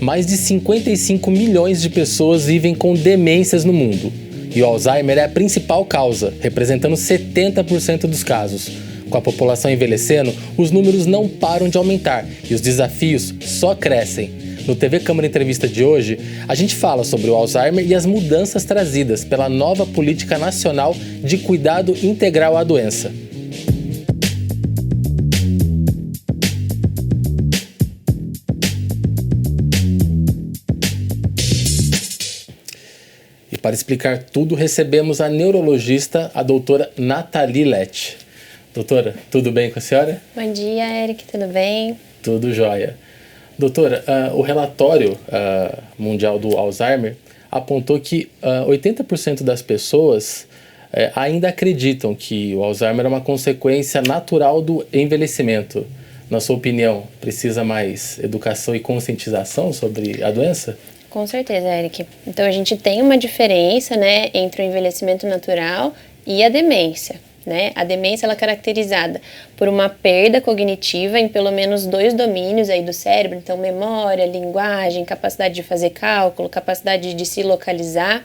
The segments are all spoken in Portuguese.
Mais de 55 milhões de pessoas vivem com demências no mundo. E o Alzheimer é a principal causa, representando 70% dos casos. Com a população envelhecendo, os números não param de aumentar e os desafios só crescem. No TV Câmara Entrevista de hoje, a gente fala sobre o Alzheimer e as mudanças trazidas pela nova Política Nacional de Cuidado Integral à Doença. E para explicar tudo, recebemos a neurologista, a doutora Nathalie Lett. Doutora, tudo bem com a senhora? Bom dia, Eric, tudo bem? Tudo jóia. Doutora, o relatório mundial do Alzheimer apontou que 80% das pessoas ainda acreditam que o Alzheimer é uma consequência natural do envelhecimento. Na sua opinião, precisa mais educação e conscientização sobre a doença? Com certeza, Eric. Então, a gente tem uma diferença, né, entre o envelhecimento natural e a demência. Né? A demência ela é caracterizada por uma perda cognitiva em pelo menos 2 domínios aí do cérebro, então memória, linguagem, capacidade de fazer cálculo, capacidade de se localizar.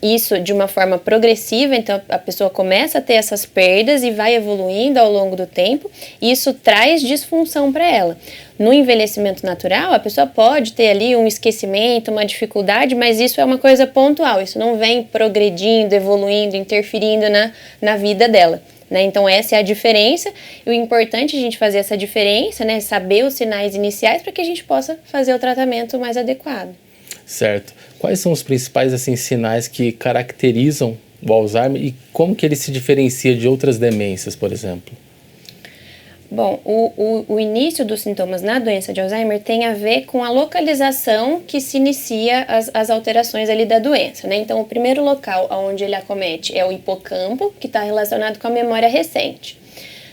Isso de uma forma progressiva, então a pessoa começa a ter essas perdas e vai evoluindo ao longo do tempo, e isso traz disfunção para ela. No envelhecimento natural, a pessoa pode ter ali um esquecimento, uma dificuldade, mas isso é uma coisa pontual, isso não vem progredindo, evoluindo, interferindo na vida dela. Né? Então essa é a diferença, e o importante é a gente fazer essa diferença, né? Saber os sinais iniciais para que a gente possa fazer o tratamento mais adequado. Certo. Quais são os principais sinais que caracterizam o Alzheimer e como que ele se diferencia de outras demências, por exemplo? Bom, o início dos sintomas na doença de Alzheimer tem a ver com a localização que se inicia as alterações ali da doença, né? Então, o primeiro local onde ele acomete é o hipocampo, que está relacionado com a memória recente.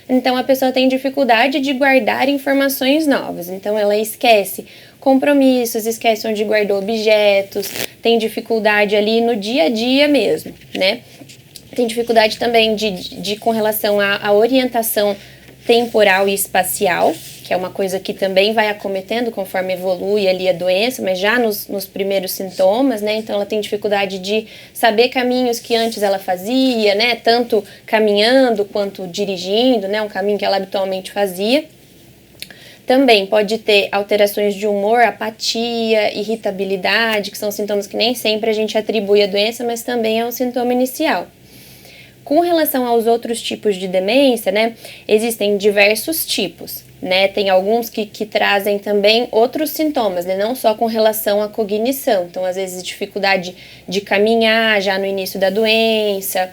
Então, a pessoa tem dificuldade de guardar informações novas, então ela esquece compromissos, esquece onde guardou objetos, tem dificuldade ali no dia a dia mesmo, né? Tem dificuldade também com relação à orientação temporal e espacial, que é uma coisa que também vai acometendo conforme evolui ali a doença, mas já nos primeiros sintomas, né? Então ela tem dificuldade de saber caminhos que antes ela fazia, né? Tanto caminhando quanto dirigindo, né? Um caminho que ela habitualmente fazia. Também pode ter alterações de humor, apatia, irritabilidade, que são sintomas que nem sempre a gente atribui à doença, mas também é um sintoma inicial. Com relação aos outros tipos de demência, né, existem diversos tipos, né, tem alguns que trazem também outros sintomas, né, não só com relação à cognição, então às vezes dificuldade de caminhar já no início da doença,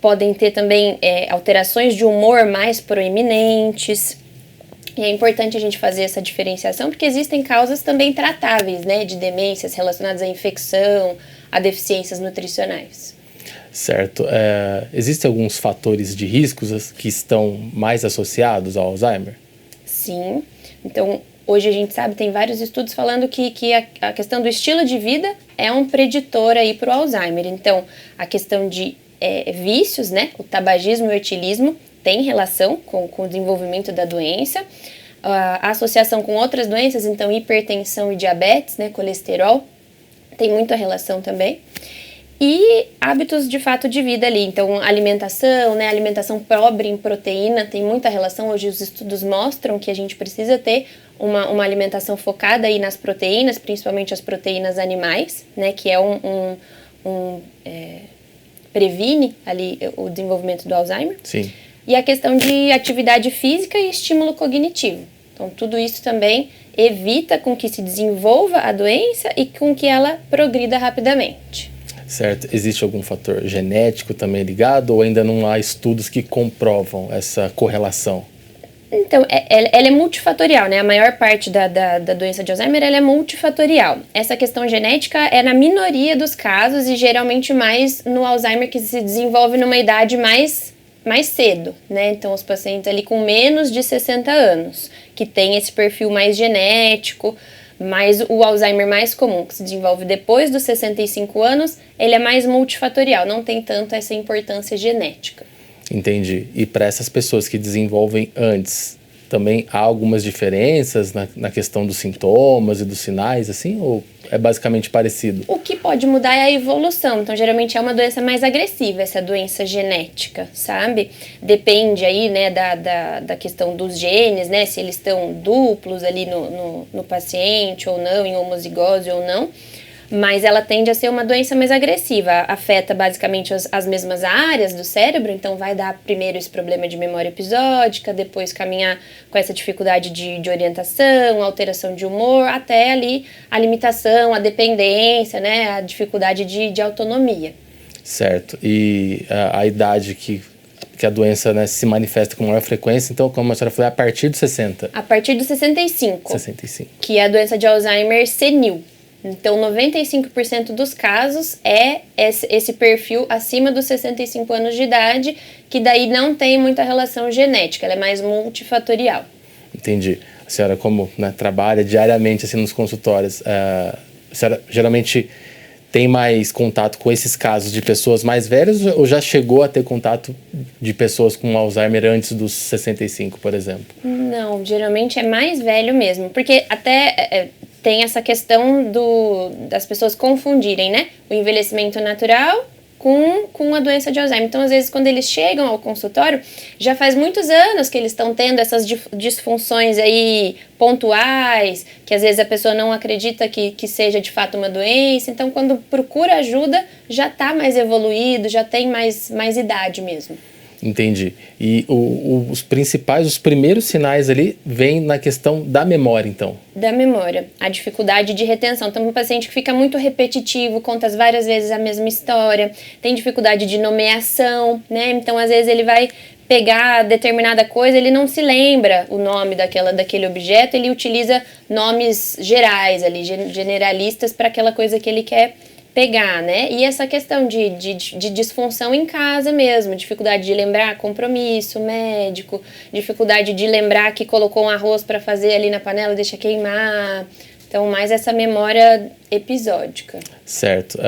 podem ter também alterações de humor mais proeminentes. E é importante a gente fazer essa diferenciação porque existem causas também tratáveis, né, de demências relacionadas à infecção, a deficiências nutricionais. Certo. Existem alguns fatores de riscos que estão mais associados ao Alzheimer? Sim. Então, hoje a gente sabe, tem vários estudos falando que a questão do estilo de vida é um preditor aí para o Alzheimer. Então, a questão de vícios, né, o tabagismo e o etilismo, tem relação com o desenvolvimento da doença, a associação com outras doenças, então hipertensão e diabetes, né, colesterol, tem muita relação também, e hábitos de fato de vida ali, então alimentação, né, alimentação pobre em proteína, tem muita relação, hoje os estudos mostram que a gente precisa ter uma alimentação focada aí nas proteínas, principalmente as proteínas animais, né, que é previne ali o desenvolvimento do Alzheimer. Sim. E a questão de atividade física e estímulo cognitivo. Então, tudo isso também evita com que se desenvolva a doença e com que ela progrida rapidamente. Certo. Existe algum fator genético também ligado ou ainda não há estudos que comprovam essa correlação? Então, ela é multifatorial, né? A maior parte da doença de Alzheimer ela é multifatorial. Essa questão genética é na minoria dos casos e geralmente mais no Alzheimer que se desenvolve numa idade mais cedo, né? Então, os pacientes ali com menos de 60 anos, que tem esse perfil mais genético, mas o Alzheimer mais comum, que se desenvolve depois dos 65 anos, ele é mais multifatorial, não tem tanto essa importância genética. Entendi. E para essas pessoas que desenvolvem antes, também há algumas diferenças na questão dos sintomas e dos sinais, assim, ou é basicamente parecido? O que pode mudar é a evolução. Então, geralmente é uma doença mais agressiva, essa doença genética, sabe? Depende aí, né, da questão dos genes, né? Se eles estão duplos ali no paciente ou não, em homozigose ou não. Mas ela tende a ser uma doença mais agressiva, afeta basicamente as mesmas áreas do cérebro, então vai dar primeiro esse problema de memória episódica, depois caminhar com essa dificuldade de orientação, alteração de humor, até ali a limitação, a dependência, né, a dificuldade de autonomia. Certo, e a idade que a doença, né, se manifesta com maior frequência, então, como a senhora falou, é a partir dos 60? A partir dos 65. 65. Que é a doença de Alzheimer senil. Então, 95% dos casos é esse perfil acima dos 65 anos de idade, que daí não tem muita relação genética, ela é mais multifatorial. Entendi. A senhora, como, né, trabalha diariamente assim, nos consultórios, a senhora geralmente tem mais contato com esses casos de pessoas mais velhas ou já chegou a ter contato de pessoas com Alzheimer antes dos 65, por exemplo? Não, geralmente é mais velho mesmo, porque até... tem essa questão das pessoas confundirem, né? O envelhecimento natural com a doença de Alzheimer. Então, às vezes, quando eles chegam ao consultório, já faz muitos anos que eles estão tendo essas disfunções aí pontuais, que às vezes a pessoa não acredita que seja de fato uma doença. Então, quando procura ajuda, já está mais evoluído, já tem mais idade mesmo. Entendi. E os primeiros sinais ali vêm na questão da memória, então? Da memória. A dificuldade de retenção. Então, um paciente que fica muito repetitivo, conta várias vezes a mesma história, tem dificuldade de nomeação, né? Então, às vezes, ele vai pegar determinada coisa, ele não se lembra o nome daquele objeto, ele utiliza nomes gerais ali, generalistas para aquela coisa que ele quer pegar, né? E essa questão de disfunção em casa mesmo, dificuldade de lembrar compromisso médico, dificuldade de lembrar que colocou um arroz para fazer ali na panela e deixa queimar. Então, mais essa memória episódica. Certo.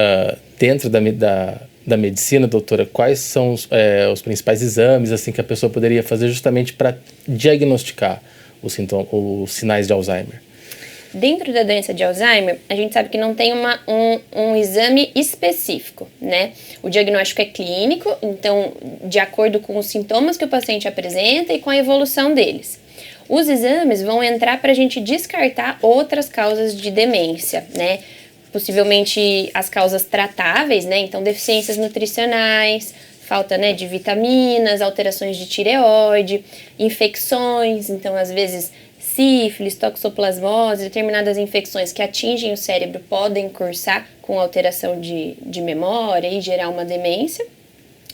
Dentro da medicina, doutora, quais são os principais exames assim, que a pessoa poderia fazer justamente para diagnosticar os sinais de Alzheimer? Dentro da doença de Alzheimer, a gente sabe que não tem um exame específico, né? O diagnóstico é clínico, então, de acordo com os sintomas que o paciente apresenta e com a evolução deles. Os exames vão entrar para a gente descartar outras causas de demência, né? Possivelmente as causas tratáveis, né? Então, deficiências nutricionais, falta, né, de vitaminas, alterações de tireoide, infecções, então, às vezes, sífilis, toxoplasmose, determinadas infecções que atingem o cérebro podem cursar com alteração de memória e gerar uma demência.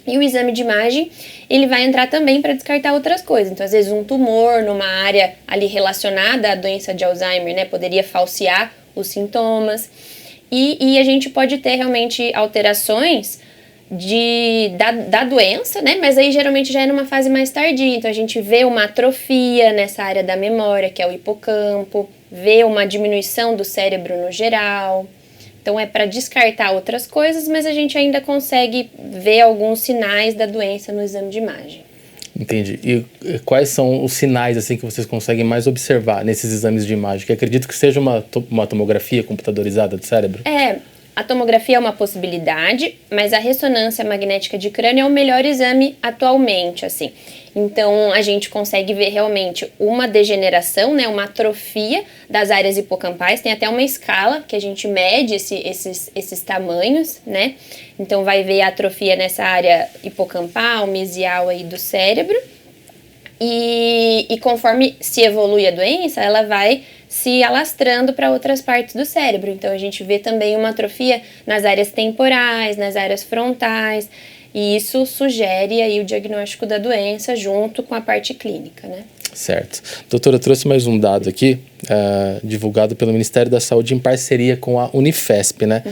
E o exame de imagem, ele vai entrar também para descartar outras coisas. Então, às vezes, um tumor numa área ali relacionada à doença de Alzheimer, né, poderia falsear os sintomas. E a gente pode ter realmente alterações da doença, né? Mas aí geralmente já é numa fase mais tardia. Então a gente vê uma atrofia nessa área da memória, que é o hipocampo, vê uma diminuição do cérebro no geral. Então é para descartar outras coisas, mas a gente ainda consegue ver alguns sinais da doença no exame de imagem. Entendi. E quais são os sinais assim que vocês conseguem mais observar nesses exames de imagem? Que acredito que seja uma tomografia computadorizada do cérebro? A tomografia é uma possibilidade, mas a ressonância magnética de crânio é o melhor exame atualmente, assim. Então, a gente consegue ver realmente uma degeneração, né, uma atrofia das áreas hipocampais. Tem até uma escala que a gente mede esses tamanhos, né? Então, vai ver a atrofia nessa área hipocampal, mesial aí do cérebro. E conforme se evolui a doença, ela vai se alastrando para outras partes do cérebro. Então, a gente vê também uma atrofia nas áreas temporais, nas áreas frontais, e isso sugere aí o diagnóstico da doença junto com a parte clínica, né? Certo. Doutora, eu trouxe mais um dado aqui, divulgado pelo Ministério da Saúde em parceria com a Unifesp, né?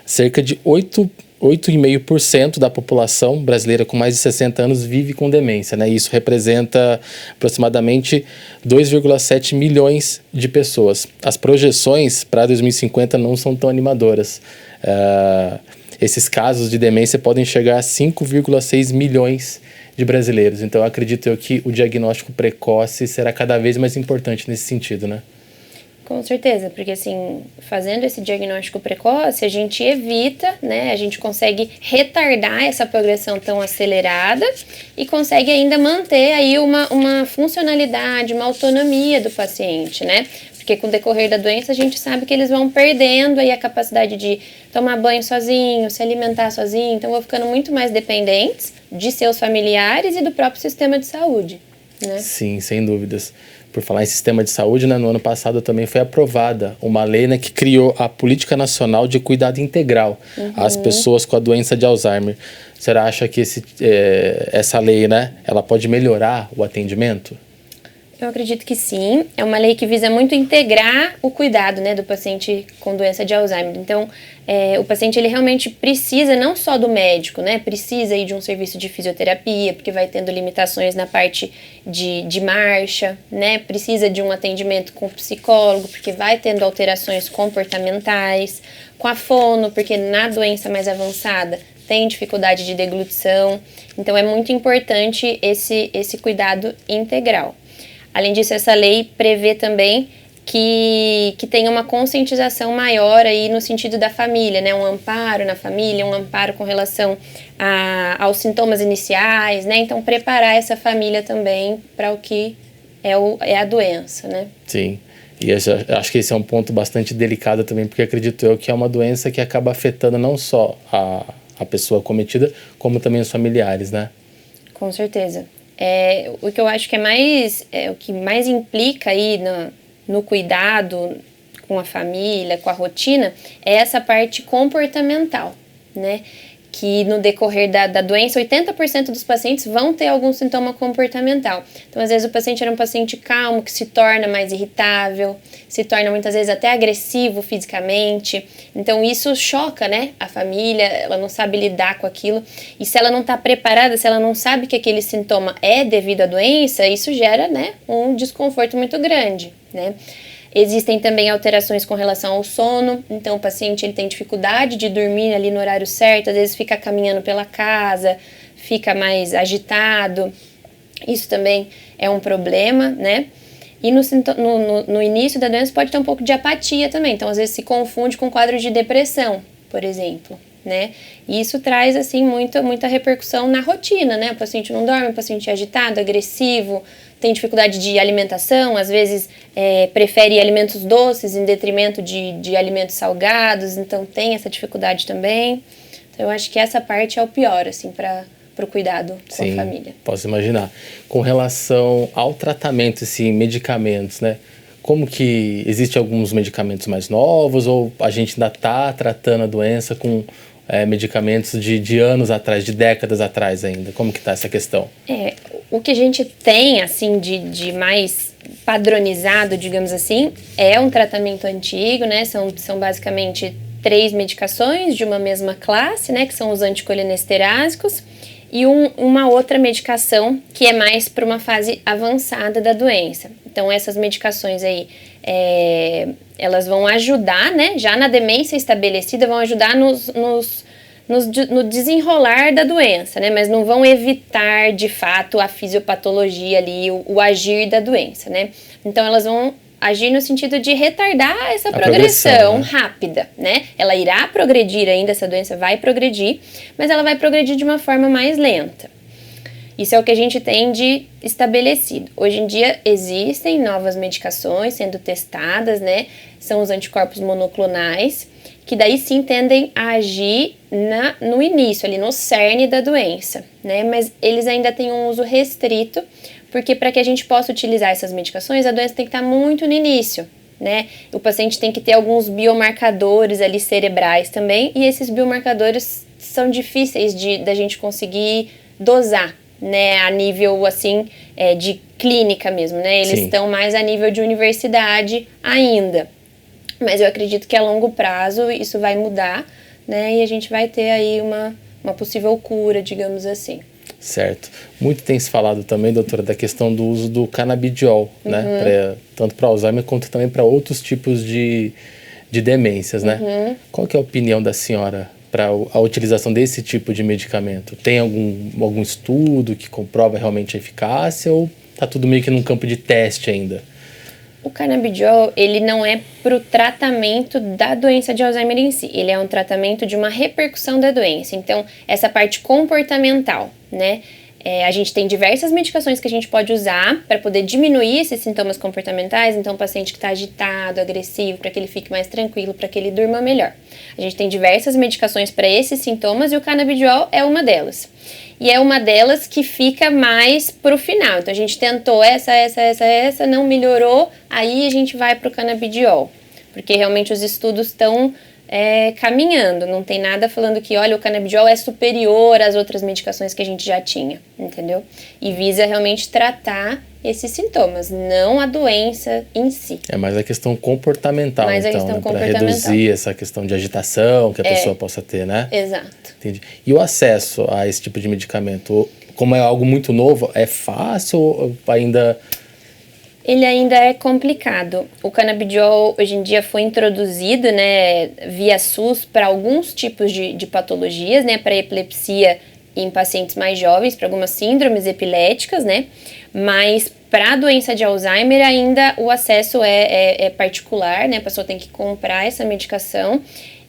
Cerca de 8,5% da população brasileira com mais de 60 anos vive com demência, né? Isso representa aproximadamente 2,7 milhões de pessoas. As projeções para 2050 não são tão animadoras. Esses casos de demência podem chegar a 5,6 milhões de brasileiros. Então, acredito eu que o diagnóstico precoce será cada vez mais importante nesse sentido, né? Com certeza, porque assim, fazendo esse diagnóstico precoce, a gente evita, né, a gente consegue retardar essa progressão tão acelerada e consegue ainda manter aí uma funcionalidade, uma autonomia do paciente, né? Porque com o decorrer da doença a gente sabe que eles vão perdendo aí a capacidade de tomar banho sozinho, se alimentar sozinho, então vão ficando muito mais dependentes de seus familiares e do próprio sistema de saúde, né? Sim, sem dúvidas. Por falar em sistema de saúde, né, no ano passado também foi aprovada uma lei, né, que criou a Política Nacional de Cuidado Integral às pessoas com a doença de Alzheimer. Você acha que essa lei, né, ela pode melhorar o atendimento? Eu acredito que sim. É uma lei que visa muito integrar o cuidado, né, do paciente com doença de Alzheimer. Então, o paciente ele realmente precisa não só do médico, né, precisa aí de um serviço de fisioterapia, porque vai tendo limitações na parte de marcha, né, precisa de um atendimento com psicólogo, porque vai tendo alterações comportamentais, com a fono, porque na doença mais avançada tem dificuldade de deglutição. Então, é muito importante esse cuidado integral. Além disso, essa lei prevê também que tenha uma conscientização maior aí no sentido da família, né? Um amparo na família, um amparo com relação aos sintomas iniciais, né? Então, preparar essa família também para o que é a doença, né? Sim, e eu acho que esse é um ponto bastante delicado também, porque acredito eu que é uma doença que acaba afetando não só a pessoa acometida, como também os familiares, né? Com certeza. O que eu acho que o que mais implica aí no cuidado com a família, com a rotina, é essa parte comportamental, né? Que no decorrer da doença, 80% dos pacientes vão ter algum sintoma comportamental. Então, às vezes, o paciente era um paciente calmo, que se torna mais irritável, se torna muitas vezes até agressivo fisicamente. Então, isso choca, né, a família, ela não sabe lidar com aquilo. E se ela não está preparada, se ela não sabe que aquele sintoma é devido à doença, isso gera, né, um desconforto muito grande, né? Existem também alterações com relação ao sono, então o paciente ele tem dificuldade de dormir ali no horário certo, às vezes fica caminhando pela casa, fica mais agitado, isso também é um problema, né? E no início da doença pode ter um pouco de apatia também, então às vezes se confunde com quadro de depressão, por exemplo, né? E isso traz, assim, muita repercussão na rotina, né? O paciente não dorme, o paciente é agitado, agressivo, tem dificuldade de alimentação, às vezes prefere alimentos doces em detrimento de alimentos salgados, então tem essa dificuldade também. Então eu acho que essa parte é o pior, assim, para o cuidado com a família. Posso imaginar. Com relação ao tratamento, assim, medicamentos, né? Como que existem alguns medicamentos mais novos ou a gente ainda está tratando a doença com medicamentos de anos atrás, de décadas atrás ainda? Como que está essa questão? O que a gente tem, assim, de mais padronizado, digamos assim, é um tratamento antigo, né? São basicamente 3 medicações de uma mesma classe, né? Que são os anticolinesterásicos e uma outra medicação que é mais para uma fase avançada da doença. Então, essas medicações aí, elas vão ajudar, né? Já na demência estabelecida, vão ajudar no desenrolar da doença, né? Mas não vão evitar, de fato, a fisiopatologia ali, o agir da doença, né? Então, elas vão agir no sentido de retardar essa progressão, né? Rápida, né? Ela irá progredir ainda, essa doença vai progredir, mas ela vai progredir de uma forma mais lenta. Isso é o que a gente tem de estabelecido. Hoje em dia existem novas medicações sendo testadas, né? São os anticorpos monoclonais, que daí sim tendem a agir no início, ali no cerne da doença, né? Mas eles ainda têm um uso restrito, porque para que a gente possa utilizar essas medicações, a doença tem que estar muito no início, né? O paciente tem que ter alguns biomarcadores ali cerebrais também, e esses biomarcadores são difíceis da gente conseguir dosar, né? A nível, assim, de clínica mesmo, né? Eles estão mais a nível de universidade ainda. Mas eu acredito que a longo prazo isso vai mudar, né? E a gente vai ter aí uma possível cura, digamos assim. Certo. Muito tem se falado também, doutora, da questão do uso do canabidiol, né? Tanto para Alzheimer quanto também para outros tipos de demências, né? Qual que é a opinião da senhora para a utilização desse tipo de medicamento? Tem algum estudo que comprova realmente a eficácia ou tá tudo meio que num campo de teste ainda? O canabidiol, ele não é para o tratamento da doença de Alzheimer em si, ele é um tratamento de uma repercussão da doença. Então, essa parte comportamental, né? A gente tem diversas medicações que a gente pode usar para poder diminuir esses sintomas comportamentais. Então, o paciente que está agitado, agressivo, para que ele fique mais tranquilo, para que ele durma melhor. A gente tem diversas medicações para esses sintomas e o canabidiol é uma delas. E é uma delas que fica mais pro final. Então, a gente tentou essa, não melhorou, aí a gente vai pro canabidiol. Porque realmente os estudos estão caminhando. Não tem nada falando que, olha, o canabidiol é superior às outras medicações que a gente já tinha, entendeu? E visa realmente tratar esses sintomas, não a doença em si. É mais a questão comportamental, mais então, né? Para reduzir essa questão de agitação que a pessoa possa ter, né? Exato. Entendi. E o acesso a esse tipo de medicamento, como é algo muito novo, é fácil ou ainda... Ele ainda é complicado. O canabidiol hoje em dia foi introduzido, né, via SUS para alguns tipos de patologias, né, para epilepsia em pacientes mais jovens, para algumas síndromes epiléticas, né, mas para a doença de Alzheimer ainda o acesso é particular, né, a pessoa tem que comprar essa medicação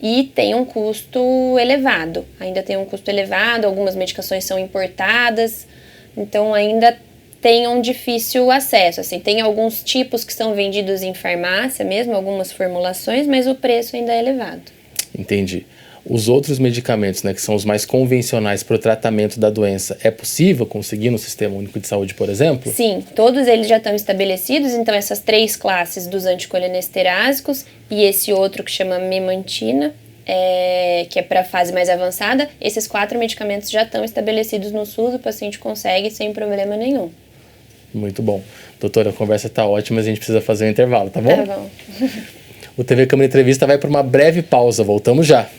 e tem um custo elevado. Ainda tem um custo elevado, algumas medicações são importadas, então ainda tem um difícil acesso, assim, tem alguns tipos que são vendidos em farmácia mesmo, algumas formulações, mas o preço ainda é elevado. Entendi. Os outros medicamentos, né, que são os mais convencionais para o tratamento da doença, é possível conseguir no Sistema Único de Saúde, por exemplo? Sim, todos eles já estão estabelecidos, então essas 3 classes dos anticolinestéricos e esse outro que chama memantina, que é para a fase mais avançada, esses 4 medicamentos já estão estabelecidos no SUS, o paciente consegue sem problema nenhum. Muito bom. Doutora, a conversa está ótima, mas a gente precisa fazer um intervalo, tá bom? Tá bom. O TV Câmara Entrevista vai para uma breve pausa, voltamos já.